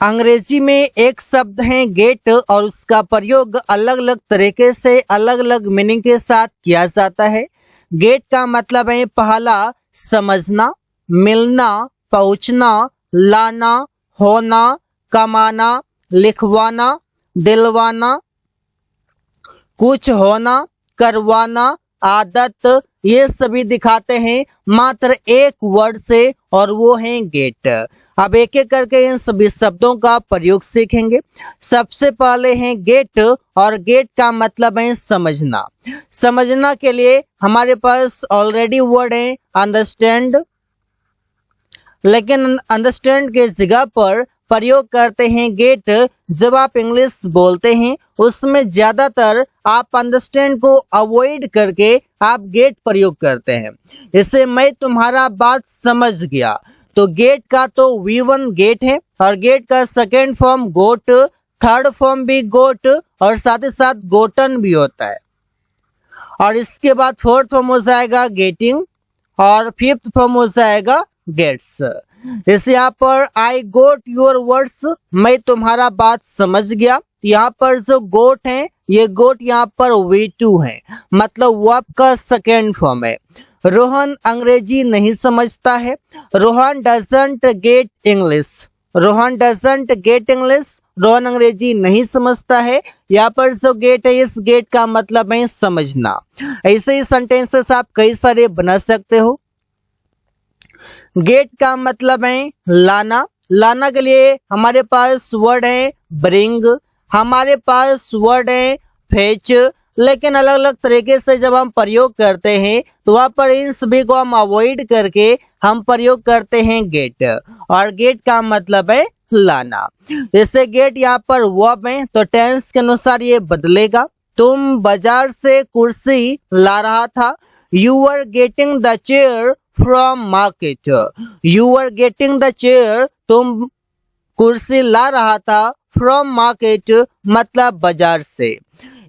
अंग्रेजी में एक शब्द है गेट और उसका प्रयोग अलग अलग तरीके से अलग अलग मीनिंग के साथ किया जाता है। गेट का मतलब है पहला समझना, मिलना, पहुंचना, लाना, होना, कमाना, लिखवाना, दिलवाना, कुछ होना, करवाना, आदत, ये सभी दिखाते हैं मात्र एक वर्ड से और वो है गेट। अब एक एक करके इन सभी शब्दों का प्रयोग सीखेंगे। सबसे पहले है गेट और गेट का मतलब है समझना। समझना के लिए हमारे पास ऑलरेडी वर्ड है अंडरस्टैंड, लेकिन अंडरस्टैंड के जगह पर प्रयोग करते हैं गेट। जब आप इंग्लिश बोलते हैं उसमें ज्यादातर आप अंडरस्टैंड को अवॉइड करके आप गेट प्रयोग करते हैं। जैसे मैं तुम्हारा बात समझ गया, तो गेट का तो V1 गेट है और गेट का सेकेंड फॉर्म गोट, थर्ड फॉर्म भी गोट और साथ ही साथ गोटन भी होता है। और इसके बाद फोर्थ फॉर्म हो जाएगा गेटिंग और फिफ्थ फॉर्म हो जाएगा गेट्स। जैसे यहाँ पर आई गोट योर वर्ड्स, मैं तुम्हारा बात समझ गया। यहाँ पर जो गोट है ये गोट यहाँ पर V2 है, मतलब वर्ब का सेकेंड फॉर्म है। रोहन अंग्रेजी नहीं समझता है, Rohan doesn't get English, Rohan doesn't get English, Rohan अंग्रेजी नहीं समझता है। यहाँ पर जो गेट है इस गेट का मतलब है समझना। ऐसे ही सेंटेंसेस आप कई सारे बना सकते हो। गेट का मतलब है लाना। लाना के लिए हमारे पास वर्ड है ब्रिंग, हमारे पास वर्ड है फेच, लेकिन अलग अलग तरीके से जब हम प्रयोग करते हैं तो वहाँ पर इन सभी को हम अवॉइड करके हम प्रयोग करते हैं गेट, और गेट का मतलब है लाना। जैसे गेट यहाँ पर वर्ब है तो टेंस के अनुसार ये बदलेगा। तुम बाजार से कुर्सी ला रहा था, you are getting the chair from market, you are getting the chair, तुम कुर्सी ला रहा था, फ्रॉम मार्केट मतलब बाजार से।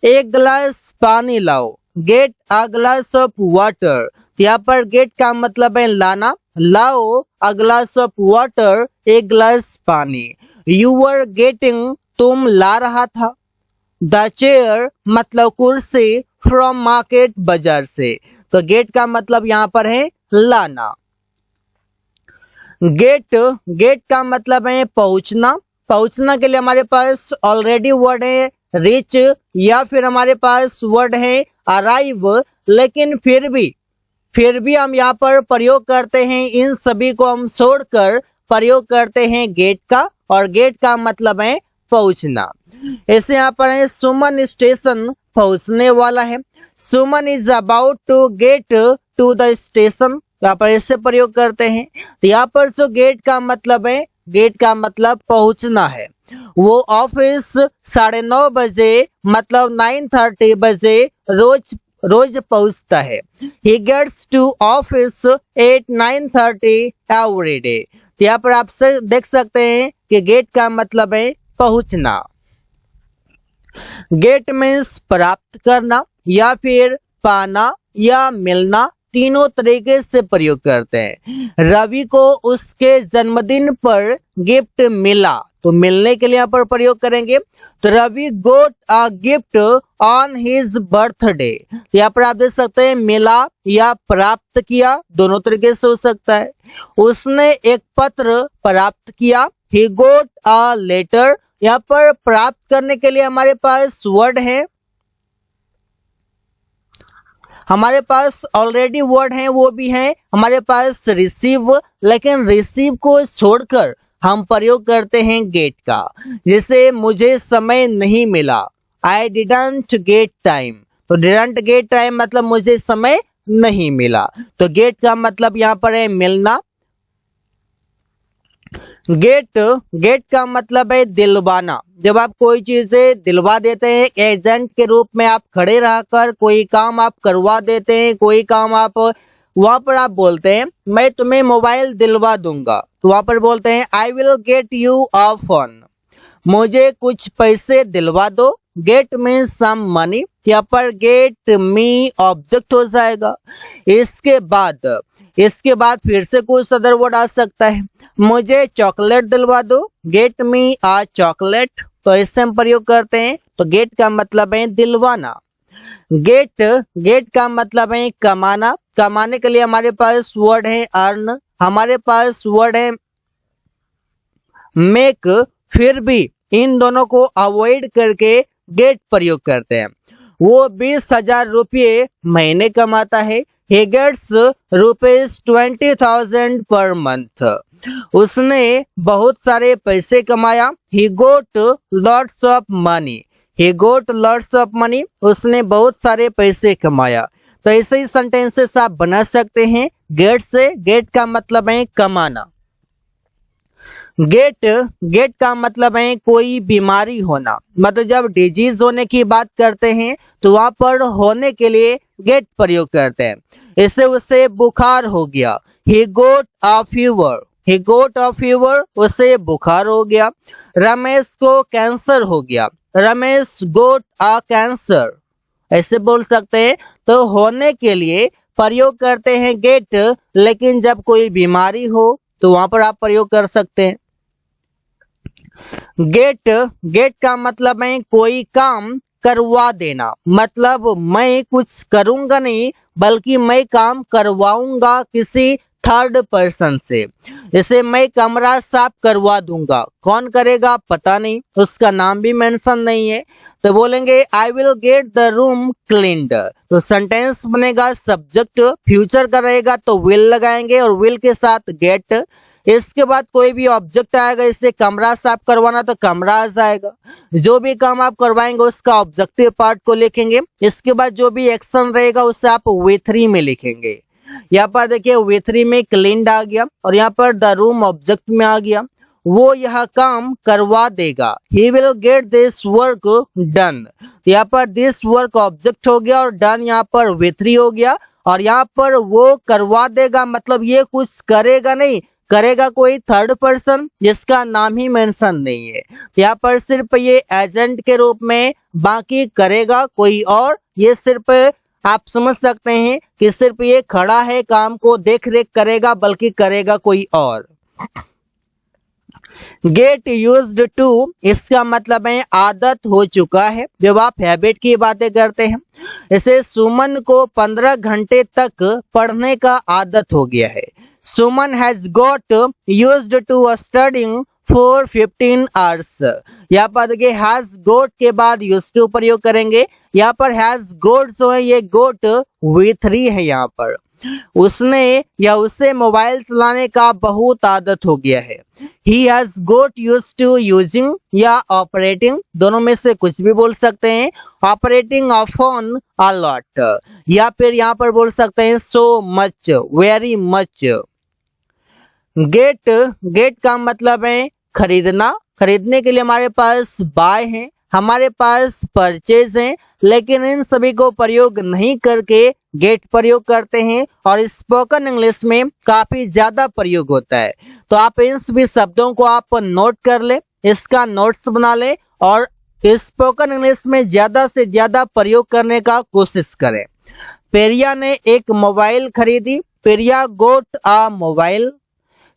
एक गिलास पानी लाओ, get a glass of water, यहाँ पर गेट का मतलब है लाना, लाओ अ ग्लास ऑफ वाटर, एक गिलास पानी। यू आर गेटिंग, तुम ला रहा था, द चेयर मतलब कुर्सी, फ्रॉम मार्केट बाजार से, तो गेट का मतलब यहाँ पर है लाना। गेट, गेट का मतलब है पहुंचना। पहुंचना के लिए हमारे पास ऑलरेडी वर्ड है रीच या फिर हमारे पास वर्ड है अराइव, लेकिन फिर भी हम यहाँ पर प्रयोग करते हैं, इन सभी को हम छोड़कर प्रयोग करते हैं गेट का, और गेट का मतलब है पहुंचना। ऐसे यहाँ पर है सुमन स्टेशन पहुंचने वाला है, Suman is about to get to the station, यहाँ पर ऐसे प्रयोग करते हैं। तो यहाँ पर जो गेट का मतलब है, गेट का मतलब पहुंचना है। वो ऑफिस 9:30 बजे मतलब 9:30 बजे रोज पहुंचता है। He gets to office at 9:30 every day। तो यहाँ पर आप देख सकते हैं कि गेट का मतलब है पहुंचना। गेट मीन्स प्राप्त करना या फिर पाना या मिलना, तीनों तरीके से प्रयोग करते हैं। रवि को उसके जन्मदिन पर गिफ्ट मिला, तो मिलने के लिए यहाँ पर प्रयोग करेंगे, तो Ravi got a gift on his birthday. यहाँ पर आप देख सकते हैं मिला या प्राप्त किया, दोनों तरीके से हो सकता है। उसने एक पत्र प्राप्त किया, ही गोट अ लेटर। यहाँ पर प्राप्त करने के लिए हमारे पास वर्ड है, हमारे पास ऑलरेडी वर्ड है, वो भी है हमारे पास रिसीव, लेकिन रिसीव को छोड़कर हम प्रयोग करते हैं गेट का। जैसे मुझे समय नहीं मिला, आई डिडंट गेट टाइम, तो डिडंट गेट टाइम मतलब मुझे समय नहीं मिला, तो गेट का मतलब यहाँ पर है मिलना। गेट का मतलब है दिलवाना। जब आप कोई चीजें दिलवा देते हैं, एजेंट के रूप में आप खड़े रहकर कोई काम आप करवा देते हैं, कोई काम आप वहां पर आप बोलते हैं मैं तुम्हें मोबाइल दिलवा दूंगा, तो वहां पर बोलते हैं I will get you a phone, मुझे कुछ पैसे दिलवा दो। गेट मीन्स सम मनी, यहाँ पर गेट मी ऑब्जेक्ट हो जाएगा। इसके बाद फिर से कुछ अदर वर्ड आ सकता है। मुझे चॉकलेट दिलवा दो, गेट मी आ चॉकलेट, तो इससे हम प्रयोग करते हैं। तो गेट का मतलब है दिलवाना। गेट का मतलब है कमाना। कमाने के लिए हमारे पास वर्ड है अर्न, हमारे पास वर्ड है मेक। फिर भी इन दोनों को अवॉइड करके गेट प्रयोग करते हैं। वो 20,000 रुपये महीने कमाता है। He gets ₹20,000 per month. उसने बहुत सारे पैसे कमाया। He got lots of money। He got lots of money। उसने बहुत सारे पैसे कमाया। तो ऐसे ही सेंटेंसेस आप बना सकते हैं गेट से। गेट का मतलब है कमाना। गेट का मतलब है कोई बीमारी होना। मतलब जब डिजीज होने की बात करते हैं तो वहां पर होने के लिए गेट प्रयोग करते हैं। इससे उसे बुखार हो गया। He got a fever। He got a fever। उसे बुखार हो गया। रमेश को कैंसर हो गया। Ramesh got a cancer। ऐसे बोल सकते हैं। तो होने के लिए प्रयोग करते हैं गेट, लेकिन जब कोई बीमारी हो तो वहां पर आप प्रयोग कर सकते हैं। गेट का मतलब है कोई काम करवा देना। मतलब मैं कुछ करूंगा नहीं, बल्कि मैं काम करवाऊंगा किसी थर्ड पर्सन से। जैसे मैं कमरा साफ करवा दूंगा, कौन करेगा पता नहीं, उसका नाम भी मेंशन नहीं है, तो बोलेंगे I will get the room cleaned. तो सेंटेंस बनेगा सब्जेक्ट फ्यूचर का रहेगा तो विल लगाएंगे और विल के साथ गेट। इसके बाद कोई भी ऑब्जेक्ट आएगा, इससे कमरा साफ करवाना तो कमरा आ जाएगा। जो भी काम आप करवाएंगे उसका ऑब्जेक्टिव पार्ट को लिखेंगे। इसके बाद जो भी एक्शन रहेगा उसे आप V3 में लिखेंगे। यहाँ पर देखिए V3 में क्लीन्ड आ गया और यहाँ पर द रूम ऑब्जेक्ट में आ गया। वो यह काम करवा देगा। He will get this work done। यहाँ पर this work ऑब्जेक्ट हो गया और done यहाँ पर V3 हो गया। और यहाँ पर वो करवा देगा मतलब ये कुछ करेगा नहीं, करेगा कोई थर्ड पर्सन जिसका नाम ही मेंशन नहीं है। यहाँ पर सिर्फ ये एजेंट के रूप में, बाकी करेगा कोई और। ये सिर्फ आप समझ सकते हैं कि सिर्फ ये खड़ा है, काम को देख रेख करेगा, बल्कि करेगा कोई और। गेट यूज्ड टू, इसका मतलब है आदत हो चुका है। जब आप हैबिट की बातें करते हैं, इसे सुमन को 15 घंटे तक पढ़ने का आदत हो गया है। Suman has got used to studying for 15 hours. यहाँ पर देखिए हैज गोट के बाद यूज्ड टू प्रयोग करेंगे। यहाँ पर हैज गोट जो है ये गोट V3 है। यहाँ पर उसने या उसे मोबाइल चलाने का बहुत आदत हो गया है। He has got used to using या ऑपरेटिंग, दोनों में से कुछ भी बोल सकते हैं। Operating of phone a lot, या फिर यहाँ पर बोल सकते हैं so much, very much। Get का मतलब है खरीदना। खरीदने के लिए हमारे पास बाय है, हमारे पास परचेज है, लेकिन इन सभी को प्रयोग नहीं करके गेट प्रयोग करते हैं और स्पोकन इंग्लिश में काफी ज्यादा प्रयोग होता है। तो आप इन सभी शब्दों को आप नोट कर ले, इसका नोट्स बना ले और स्पोकन इंग्लिश में ज्यादा से ज्यादा प्रयोग करने का कोशिश करें। पेरिया ने एक मोबाइल खरीदी। पेरिया गोट आ मोबाइल।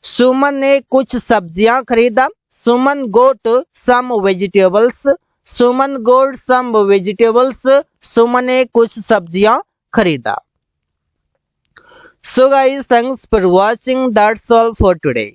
सुमन ने कुछ सब्जियां खरीदा। सुमन गोट सम वेजिटेबल्स। सुमन गोट सम वेजिटेबल्स। सुमन ने कुछ सब्जियां खरीदा। So guys, thanks for watching. That's all for today.